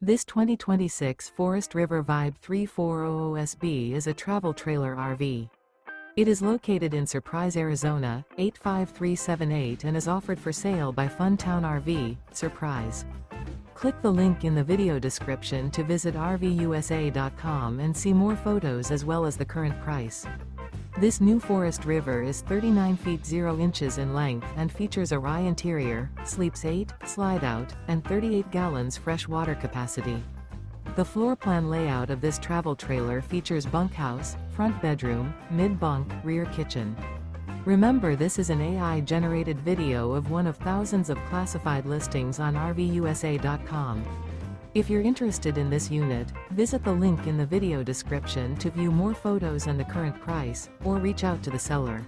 This 2026 Forest River Vibe 3400SB is a travel trailer RV. It is located in Surprise, Arizona, 85378 and is offered for sale by Funtown RV, Surprise. Click the link in the video description to visit RVUSA.com and see more photos as well as the current price. This new Forest River is 39 feet 0 inches in length and features a rye interior, sleeps 8, slide-out, and 38 gallons fresh water capacity. The floor plan layout of this travel trailer features bunkhouse, front bedroom, mid-bunk, rear kitchen. Remember, this is an AI-generated video of one of thousands of classified listings on RVUSA.com. If you're interested in this unit, visit the link in the video description to view more photos and the current price, or reach out to the seller.